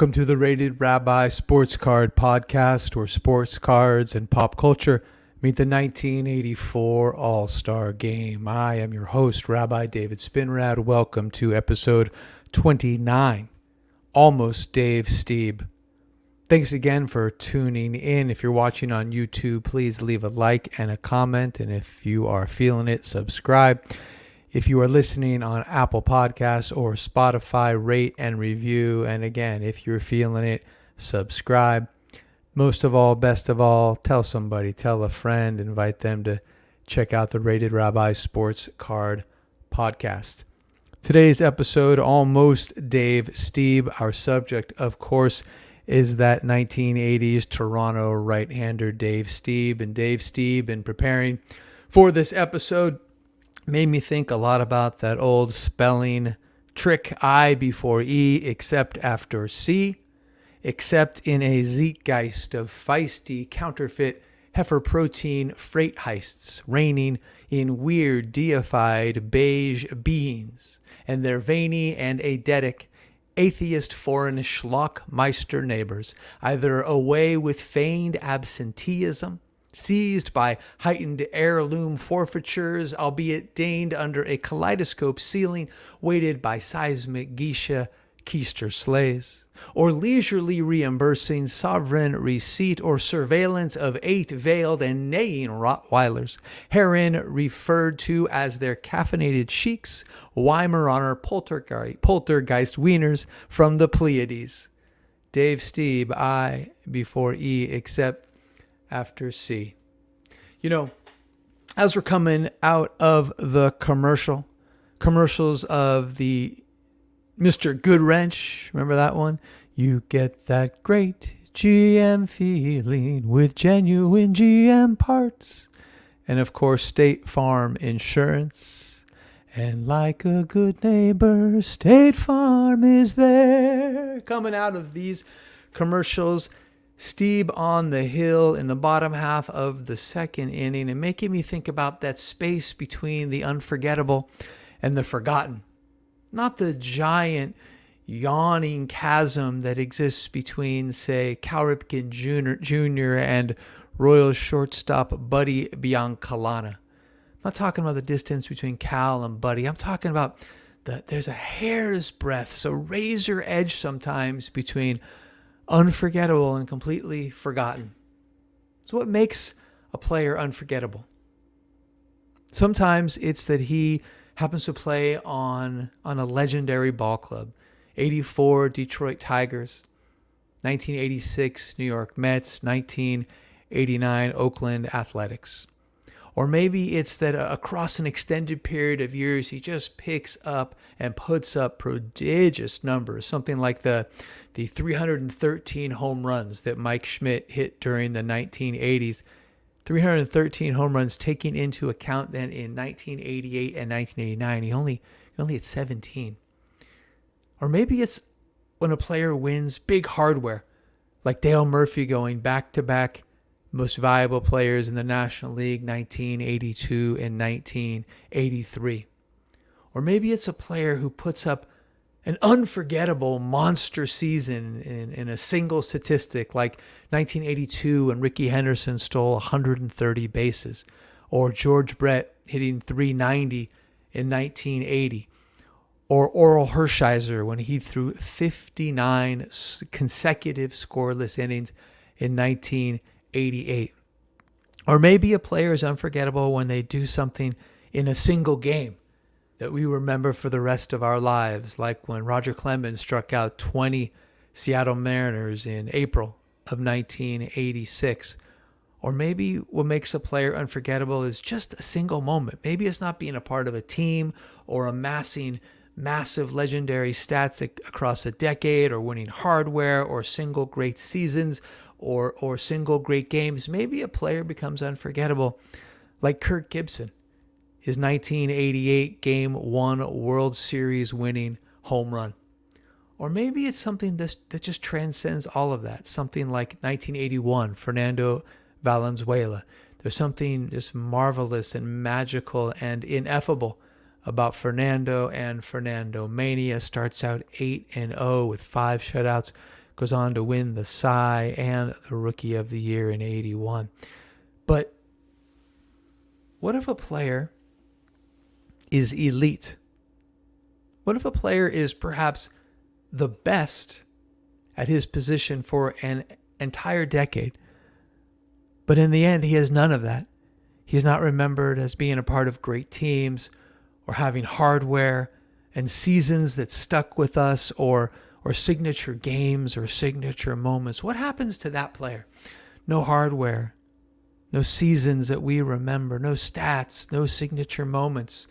Welcome to the Rated Rabbi Sports Card Podcast, where sports cards and pop culture meet the 1984 All-Star Game. I am your host, Rabbi David Spinrad. Welcome to episode 29, almost Dave Stieb. Thanks again for tuning in. If you're watching on YouTube, please leave a like and a comment. And if you are feeling it, subscribe. If you are listening on Apple Podcasts or Spotify, rate and review. And again, if you're feeling it, subscribe. Most of all, best of all, tell somebody, tell a friend, invite them to check out the Rated Rabbi Sports Card Podcast. Today's episode, almost Dave Stieb. Our subject, of course, is that 1980s Toronto right-hander Dave Stieb. And Dave Stieb, in preparing for this episode, made me think a lot about that old spelling trick, I before E, except after C, except in a zeitgeist of feisty, counterfeit, heifer protein freight heists, reigning in weird, deified beige beings, and their veiny and eidetic, atheist foreign schlockmeister neighbors, either away with feigned absenteeism, seized by heightened heirloom forfeitures, albeit deigned under a kaleidoscope ceiling weighted by seismic geisha keister sleighs, or leisurely reimbursing sovereign receipt or surveillance of 8 veiled and neighing Rottweilers, herein referred to as their caffeinated sheiks, Weimaraner poltergeist wieners from the Pleiades. Dave Stieb, I before E, except after C. You know, as we're coming out of the commercials of the Mr. Goodwrench, remember that one? You get that great GM feeling with genuine GM parts. And of course, State Farm Insurance. And like a good neighbor, State Farm is there. Coming out of these commercials, Stieb on the hill in the bottom half of the second inning, and making me think about that space between the unforgettable and the forgotten. Not the giant yawning chasm that exists between, say, Cal Ripken Jr. and Royals shortstop Buddy Biancalana. I'm not talking about the distance between Cal and Buddy. I'm talking about there's a hair's breadth, so razor edge sometimes between unforgettable and completely forgotten. So what makes a player unforgettable? Sometimes it's that he happens to play on a legendary ball club. 84 Detroit Tigers, 1986 New York Mets, 1989 Oakland Athletics. Or maybe it's that across an extended period of years, he just picks up and puts up prodigious numbers, something like the 313 home runs that Mike Schmidt hit during the 1980s. 313 home runs, taking into account then in 1988 and 1989, he only had 17. Or maybe it's when a player wins big hardware, like Dale Murphy going back-to-back most valuable players in the National League, 1982 and 1983. Or maybe it's a player who puts up an unforgettable monster season in a single statistic, like 1982 when Rickey Henderson stole 130 bases, or George Brett hitting 390 in 1980, or Oral Hershiser when he threw 59 consecutive scoreless innings in 1988. Or maybe a player is unforgettable when they do something in a single game that we remember for the rest of our lives, like when Roger Clemens struck out 20 Seattle Mariners in April of 1986. Or maybe what makes a player unforgettable is just a single moment. Maybe it's not being a part of a team or amassing massive legendary stats across a decade, or winning hardware, or single great seasons, or single great games. Maybe a player becomes unforgettable, like Kirk Gibson, his 1988 Game 1 World Series winning home run. Or maybe it's something that just transcends all of that, something like 1981 Fernando Valenzuela. There's something just marvelous and magical and ineffable about Fernando and Fernando Mania. Starts out 8-0 with 5 shutouts, goes on to win the Cy and the Rookie of the Year in 81. But what if a player is elite? What if a player is perhaps the best at his position for an entire decade, but in the end, he has none of that? He's not remembered as being a part of great teams or having hardware and seasons that stuck with us or signature games or signature moments. What happens to that player? No hardware, no seasons that we remember, no stats, no signature moments.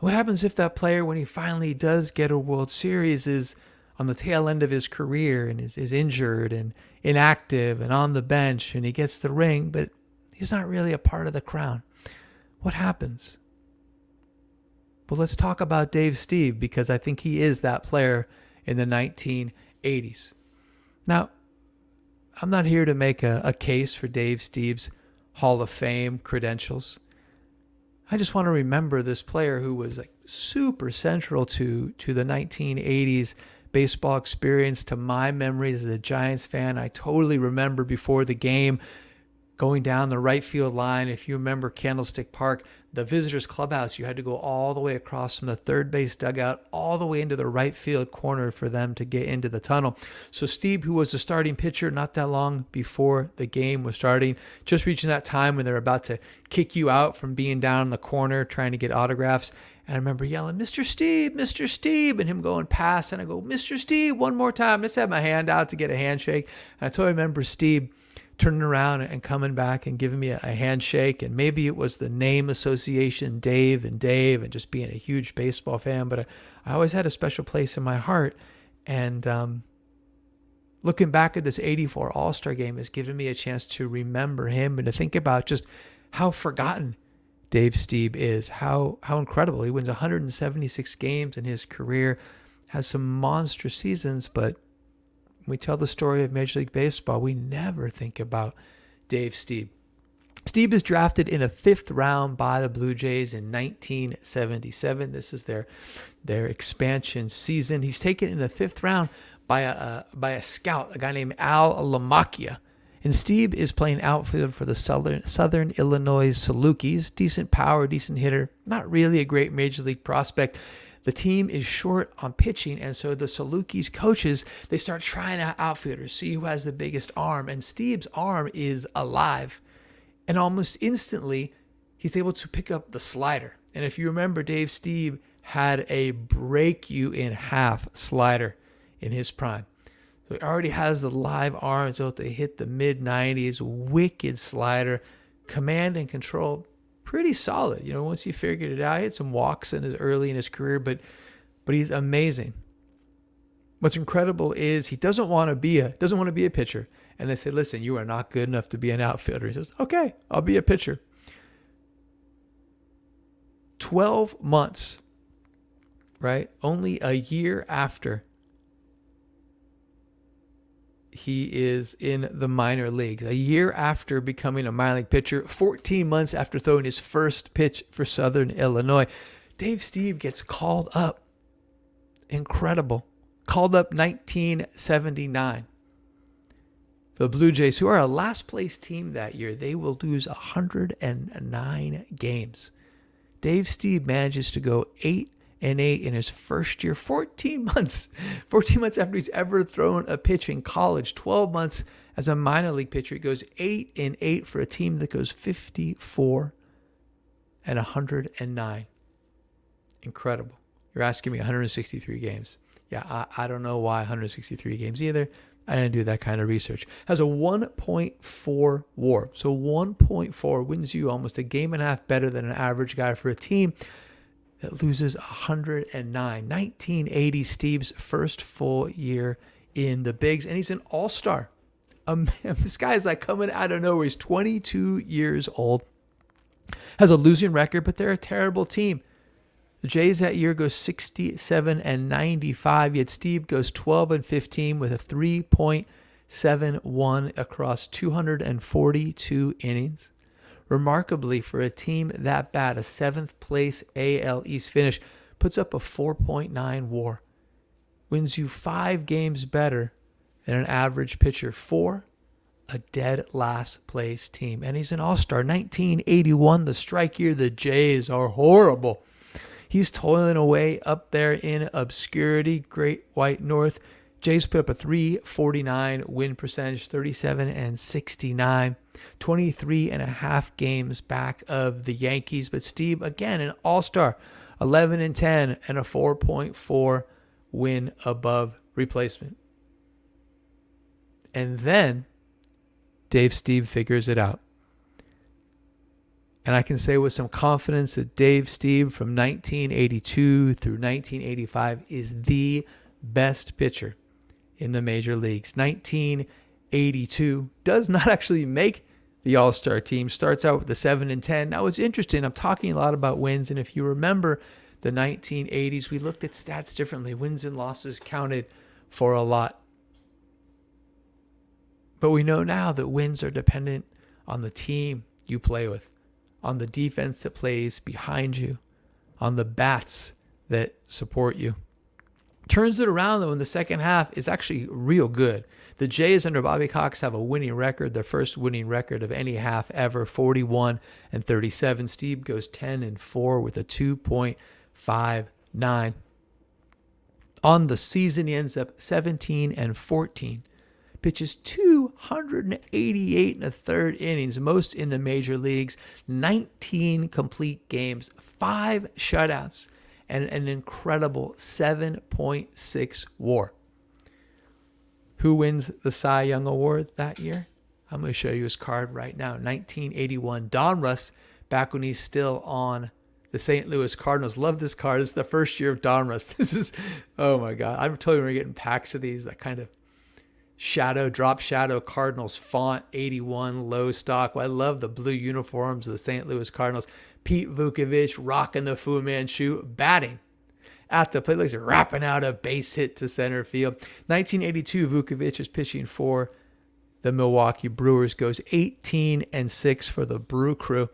What happens if that player, when he finally does get a World Series, is on the tail end of his career and is injured and inactive and on the bench and he gets the ring, but he's not really a part of the crown? What happens? Well, let's talk about Dave Stieb, because I think he is that player in the 1980s. Now, I'm not here to make a case for Dave Stieb's Hall of Fame credentials. I just want to remember this player who was like super central to the 1980s baseball experience, to my memories as a Giants fan. I totally remember before the game going down the right field line. If you remember Candlestick Park, the visitors clubhouse, you had to go all the way across from the third base dugout all the way into the right field corner for them to get into the tunnel. So Stieb, who was the starting pitcher not that long before the game was starting, just reaching that time when they're about to kick you out from being down in the corner trying to get autographs. And I remember yelling, "Mr. Stieb, Mr. Stieb," and him going past. And I go, "Mr. Stieb, one more time." I just had my hand out to get a handshake. And I totally remember Stieb turning around and coming back and giving me a handshake. And maybe it was the name association, Dave and just being a huge baseball fan. But I always had a special place in my heart. And looking back at this 84 All-Star game has given me a chance to remember him and to think about just how forgotten Dave Stieb is, how incredible. He wins 176 games in his career, has some monstrous seasons, but when we tell the story of Major League Baseball, we never think about Dave Stieb. Stieb is drafted in the 5th round by the Blue Jays in 1977. This is their expansion season. He's taken in the 5th round by a scout, a guy named Al Lamacchia. And Stieb is playing outfield for the Southern Illinois Salukis. Decent power, decent hitter. Not really a great Major League prospect. The team is short on pitching, and so the Salukis coaches, they start trying out outfielders, see who has the biggest arm. And Stieb's arm is alive. And almost instantly, he's able to pick up the slider. And if you remember, Dave Stieb had a break-you-in-half slider in his prime. So he already has the live arm able to hit the mid-90s, wicked slider, command and control, pretty solid. You know, once he figured it out, he had some walks early in his career, but he's amazing. What's incredible is he doesn't want to be a pitcher. And they say, "Listen, you are not good enough to be an outfielder." He says, "Okay, I'll be a pitcher." 12 months, right? Only a year after he is in the minor leagues, a year after becoming a minor league pitcher, 14 months after throwing his first pitch for Southern Illinois, Dave Stieb gets called up. Incredible. Called up 1979. The Blue Jays, who are a last place team that year, they will lose 109 games. Dave Stieb manages to go 8-8 in his first year, 14 months after he's ever thrown a pitch in college, 12 months as a minor league pitcher. He goes 8-8 for a team that goes 54-109. Incredible. You're asking me 163 games. Yeah, I don't know why 163 games either. I didn't do that kind of research. Has a 1.4 WAR. So 1.4 wins you almost a game and a half better than an average guy for a team that loses 109. 1980, Stieb's first full year in the bigs, and he's an all-star. This guy is like coming out of nowhere. He's 22 years old, has a losing record, but they're a terrible team. The Jays that year go 67-95, yet Stieb goes 12-15 with a 3.71 across 242 innings. Remarkably, for a team that bad, a 7th place AL East finish puts up a 4.9 WAR. Wins you 5 games better and an average pitcher for a dead last place team. And he's an all-star. 1981, the strike year. The Jays are horrible. He's toiling away up there in obscurity. Great White North. Jays put up a 349 win percentage, 37-69, 23 and a half games back of the Yankees. But Stieb, again, an all-star, 11-10 and a 4.4 win above replacement. And then Dave Stieb figures it out. And I can say with some confidence that Dave Stieb from 1982 through 1985 is the best pitcher in the major leagues. 1982 does not actually make the All-Star team. Starts out with the 7-10. Now it's interesting. I'm talking a lot about wins. And if you remember the 1980s, we looked at stats differently. Wins and losses counted for a lot. But we know now that wins are dependent on the team you play with, on the defense that plays behind you, on the bats that support you. Turns it around, though, in the second half is actually real good. The Jays under Bobby Cox have a winning record, their first winning record of any half ever, 41-37. Stieb goes 10-4 with a 2.59. On the season, he ends up 17-14. Pitches 288 and a third innings, most in the major leagues, 19 complete games, 5 shutouts, and an incredible 7.6 WAR. Who wins the Cy Young Award that year? I'm going to show you his card right now. 1981, Donruss, back when he's still on the St. Louis Cardinals. Love this card. This is the first year of Donruss. This is, oh my God. I'm telling you, we're getting packs of these, that kind of drop shadow Cardinals font, 81 low stock. Well, I love the blue uniforms of the St. Louis Cardinals. Pete Vukovich rocking the Fu Manchu, batting at the plate, like he's rapping out a base hit to center field. 1982, Vukovich is pitching for the Milwaukee Brewers. Goes 18-6 for the Brew Crew.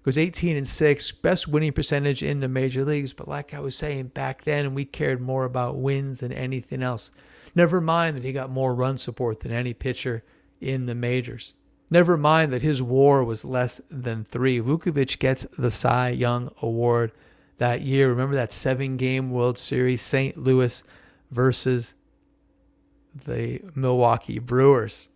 Goes 18-6, best winning percentage in the major leagues. But like I was saying back then, we cared more about wins than anything else. Never mind that he got more run support than any pitcher in the majors. Never mind that his WAR was less than 3. Vukovich gets the Cy Young Award that year. Remember that 7-game World Series, St. Louis versus the Milwaukee Brewers.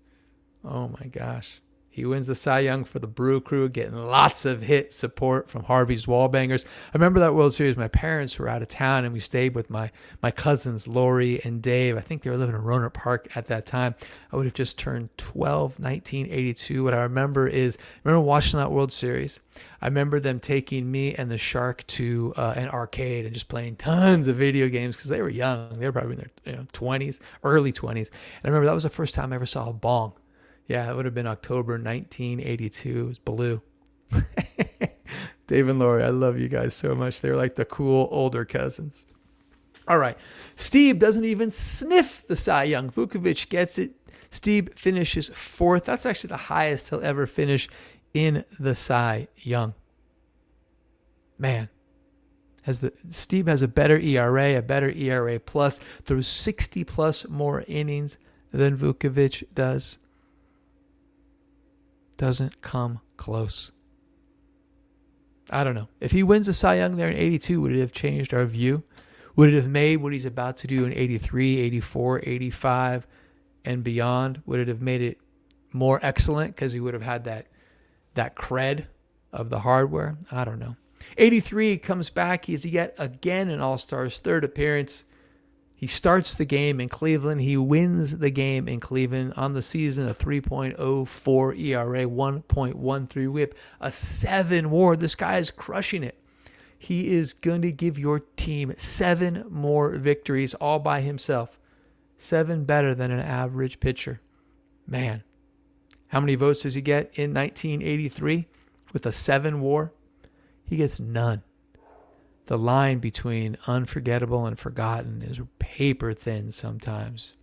Oh my gosh. He wins the Cy Young for the Brew Crew, getting lots of hit support from Harvey's Wallbangers. I remember that World Series. My parents were out of town, and we stayed with my cousins, Lori and Dave. I think they were living in Rohnert Park at that time. I would have just turned 12, 1982. What I remember is, watching that World Series. I remember them taking me and the Shark to an arcade and just playing tons of video games because they were young. They were probably in their 20s, early 20s. And I remember that was the first time I ever saw a bong. Yeah, it would have been October 1982. It was blue. Dave and Lori, I love you guys so much. They're like the cool older cousins. All right. Stieb doesn't even sniff the Cy Young. Vukovich gets it. Stieb finishes 4th. That's actually the highest he'll ever finish in the Cy Young. Man. Stieb has a better ERA plus, throws 60 plus more innings than Vukovich does. Doesn't come close. I don't know. If he wins the Cy Young there in 82, would it have changed our view? Would it have made what he's about to do in 83, 84, 85, and beyond? Would it have made it more excellent because he would have had that cred of the hardware? I don't know. 83 comes back. He's yet again an All-Star's 3rd appearance. He starts the game in Cleveland. He wins the game in Cleveland. On the season, a 3.04 ERA, 1.13 whip, a 7 WAR. This guy is crushing it. He is going to give your team 7 more victories all by himself. 7 better than an average pitcher. Man, how many votes does he get in 1983 with a 7 WAR? He gets none. The line between unforgettable and forgotten is paper thin sometimes.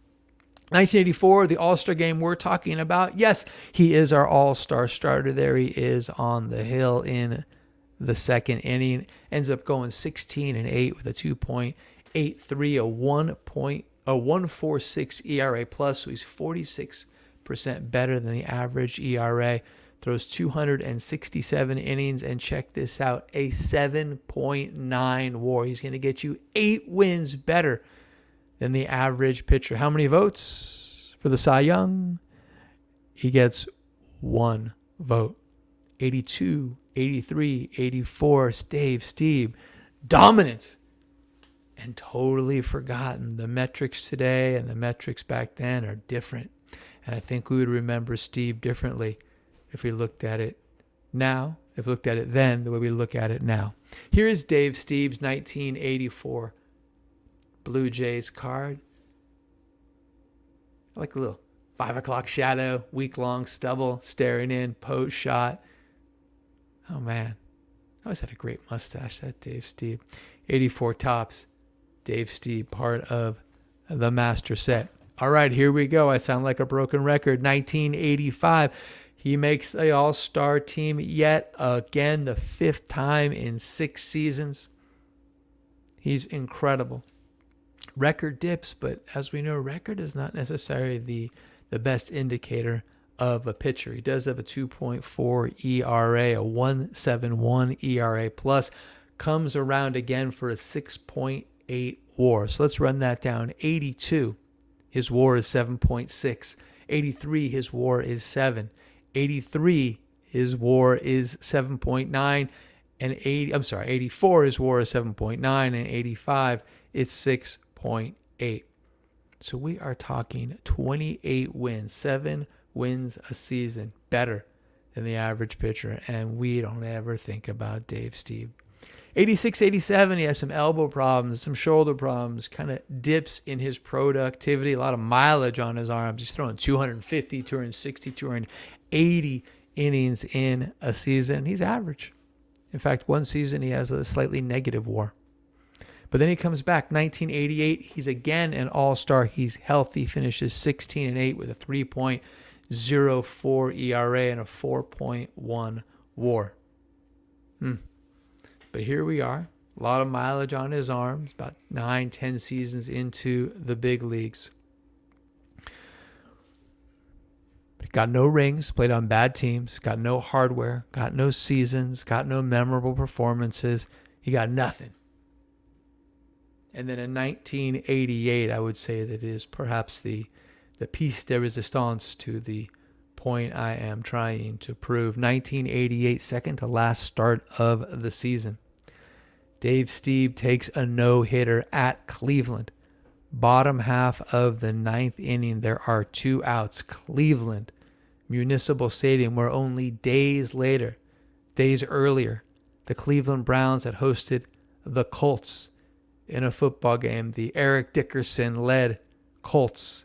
1984, the All-Star game we're talking about. Yes, he is our All-Star starter. There he is on the hill in the 2nd inning. Ends up going 16-8 with a 2.83, a 1.46 ERA plus, so he's 46% better than the average ERA. Throws 267 innings, and check this out, a 7.9 WAR. He's going to get you 8 wins better than the average pitcher. How many votes for the Cy Young? He gets 1 vote. 82, 83, 84, Dave Stieb. Dominance. And totally forgotten. The metrics today and the metrics back then are different. And I think we would remember Stieb differently if we looked at it now, if we looked at it then the way we look at it now. Here is Dave Stieb's 1984 Blue Jays card. I like a little 5 o'clock shadow, week-long stubble, staring in, post shot. Oh, man. I always had a great mustache, that Dave Stieb. 84 tops. Dave Stieb, part of the master set. All right, here we go. I sound like a broken record. 1985. He makes the All-Star team yet again, the 5th time in 6 seasons. He's incredible. Record dips, but as we know, record is not necessarily the best indicator of a pitcher. He does have a 2.4 ERA, a 1.71 ERA plus. Comes around again for a 6.8 WAR. So let's run that down. 82, his WAR is 7.6. 83, his WAR is 7. 83, his WAR is 7.9. And 84, his WAR is 7.9. And 85, it's 6.8. So we are talking 28 wins, 7 wins a season, better than the average pitcher. And we don't ever think about Dave Stieb. 86, 87, he has some elbow problems, some shoulder problems, kind of dips in his productivity, a lot of mileage on his arms. He's throwing 250, 260, 280 innings in a season. He's average. In fact, one season he has a slightly negative WAR. But then he comes back, 1988. He's again an all-star. He's healthy, finishes 16-8 with a 3.04 ERA and a 4.1 WAR. But here we are, a lot of mileage on his arms, about 9-10 seasons into the big leagues. Got no rings, played on bad teams, got no hardware, got no seasons, got no memorable performances. He got nothing. And then in 1988, I would say that is perhaps the piece de resistance to the point I am trying to prove. 1988, second to last start of the season. Dave Stieb takes a no-hitter at Cleveland. Bottom half of the 9th inning, there are 2 outs. Cleveland, Municipal Stadium, where only days earlier, the Cleveland Browns had hosted the Colts in a football game. The Eric Dickerson-led Colts.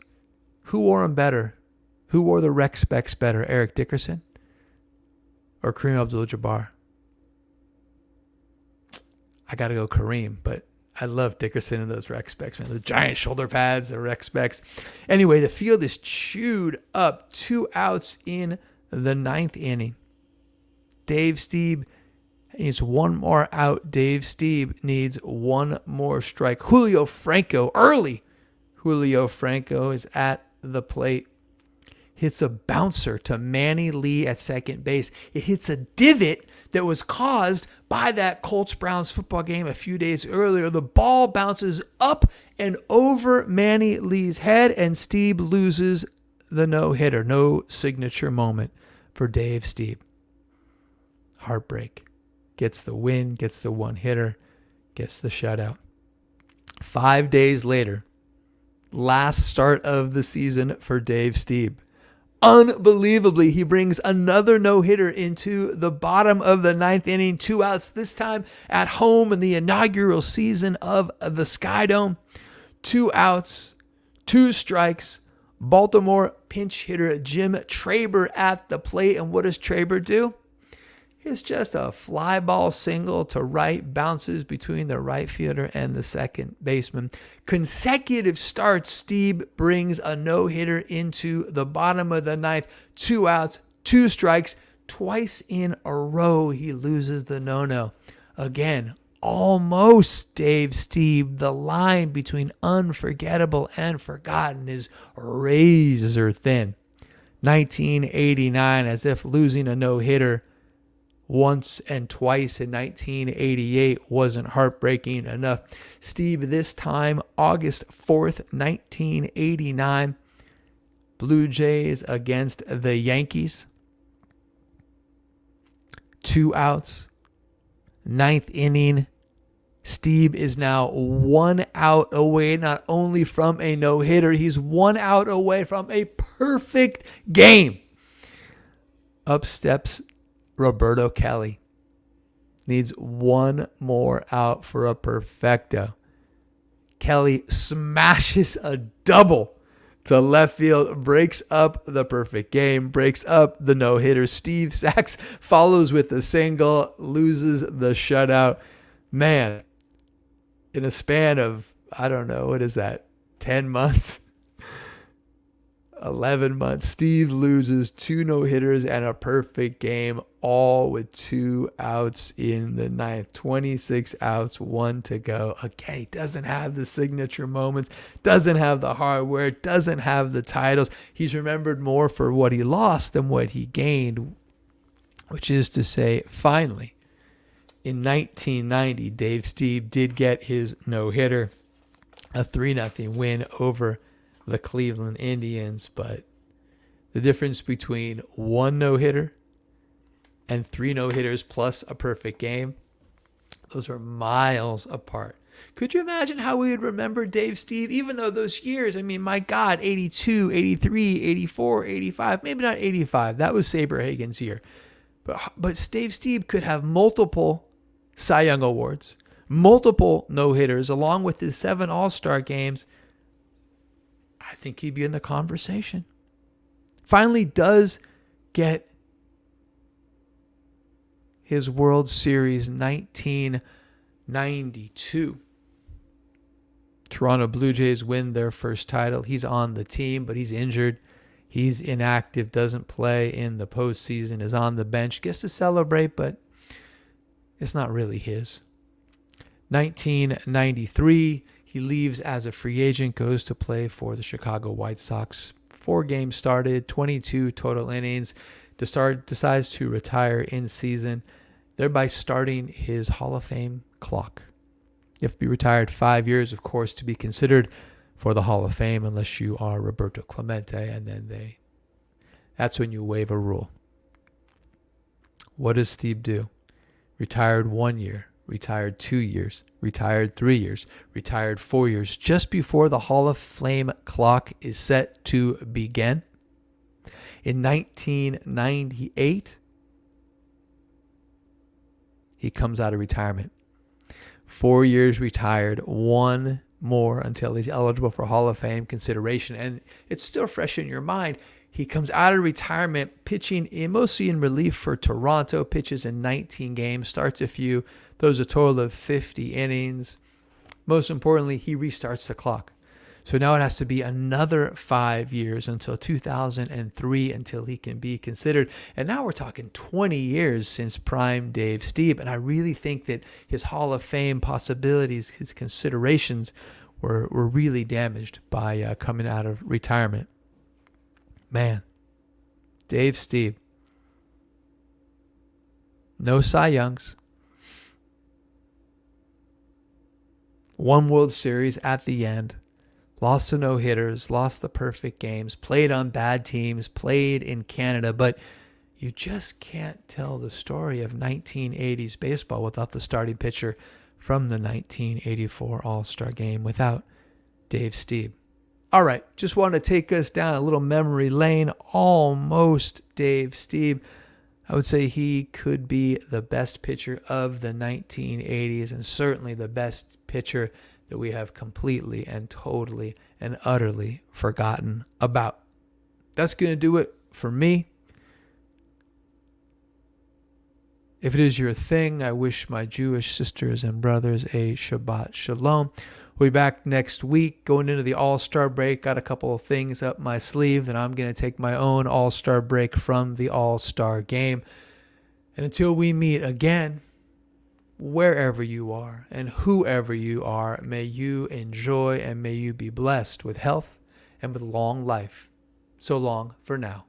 Who wore them better? Who wore the rec specs better, Eric Dickerson or Kareem Abdul-Jabbar? I got to go Kareem, but I love Dickerson and those rec specs, man. The giant shoulder pads, the rec specs. Anyway, the field is chewed up. 2 outs in the 9th inning. Dave Stieb needs 1 more out. Dave Stieb needs 1 more strike. Julio Franco, early. Julio Franco is at the plate. Hits a bouncer to Manny Lee at second base. It hits a divot that was caused by that Colts-Browns football game a few days earlier. The ball bounces up and over Manny Lee's head, and Stieb loses the no-hitter. No signature moment for Dave Stieb. Heartbreak. Gets the win, gets the 1-hitter, gets the shutout. 5 days later, last start of the season for Dave Stieb. Unbelievably, he brings another no-hitter into the bottom of the 9th inning. 2 outs, this time at home in the inaugural season of the Sky Dome. 2 outs, 2 strikes. Baltimore pinch hitter Jim Traber at the plate. And what does Traber do? It's just a fly ball single to right, bounces between the right fielder and the second baseman. Consecutive starts, Stieb brings a no-hitter into the bottom of the 9th. 2 outs, 2 strikes. Twice in a row, he loses the no-no. Again, almost Dave Stieb. The line between unforgettable and forgotten is razor thin. 1989, as if losing a no-hitter once and twice in 1988 wasn't heartbreaking enough. Stieb, this time, August 4th, 1989, Blue Jays against the Yankees. 2 outs. 9th inning. Stieb is now 1 out away, not only from a no-hitter, he's 1 out away from a perfect game. Up steps Roberto Kelly. Needs 1 more out for a perfecto. Kelly smashes a double to left field, breaks up the perfect game, breaks up the no-hitter. Steve Sax follows with a single, loses the shutout. Man, in a span of, I don't know, what is that, 10 months? 11 months. Steve loses 2 no-hitters and a perfect game, all with 2 outs in the 9th. 26 outs, 1 to go. Again, he doesn't have the signature moments, doesn't have the hardware, doesn't have the titles. He's remembered more for what he lost than what he gained, which is to say, finally, in 1990, Dave Stieb did get his no-hitter, a 3-0 win over the Cleveland Indians. But the difference between 1 no-hitter and 3 no-hitters plus a perfect game, those are miles apart. Could you imagine how we would remember Dave Stieb, even though those years, I mean, my God, 82, 83, 84, 85, maybe not 85. That was Saberhagen's year. But Dave Stieb could have multiple Cy Young Awards, multiple no-hitters, along with his 7 All-Star games. I think he'd be in the conversation. Finally does get his World Series 1992. Toronto Blue Jays win their first title. He's on the team, but he's injured. He's inactive, doesn't play in the postseason, is on the bench, gets to celebrate, but it's not really his. 1993, he leaves as a free agent, goes to play for the Chicago White Sox. 4 games started, 22 total innings. Decides to retire in season, thereby starting his Hall of Fame clock. You have to be retired 5 years, of course, to be considered for the Hall of Fame, unless you are Roberto Clemente, and then that's when you waive a rule. What does Steve do? Retired 1 year, retired 2 years, retired 3 years, retired 4 years, just before the Hall of Fame clock is set to begin. In 1998, he comes out of retirement. 4 years retired, 1 more until he's eligible for Hall of Fame consideration. And it's still fresh in your mind. He comes out of retirement pitching mostly in relief for Toronto, pitches in 19 games, starts a few, throws a total of 50 innings. Most importantly, he restarts the clock. So now it has to be another 5 years until 2003 until he can be considered. And now we're talking 20 years since prime Dave Stieb. And I really think that his Hall of Fame possibilities, his considerations were really damaged by coming out of retirement. Man, Dave Stieb. No Cy Youngs. 1 World Series at the end. Lost to no-hitters, lost the perfect games, played on bad teams, played in Canada, but you just can't tell the story of 1980s baseball without the starting pitcher from the 1984 All-Star Game, without Dave Stieb. All right, just want to take us down a little memory lane. Almost Dave Stieb. I would say he could be the best pitcher of the 1980s and certainly the best pitcher that we have completely and totally and utterly forgotten about. That's going to do it for me. If it is your thing, I wish my Jewish sisters and brothers a Shabbat Shalom. We'll be back next week going into the All-Star break. Got a couple of things up my sleeve, and I'm going to take my own All-Star break from the All-Star game. And until we meet again, wherever you are and whoever you are, may you enjoy and may you be blessed with health and with long life. So long for now.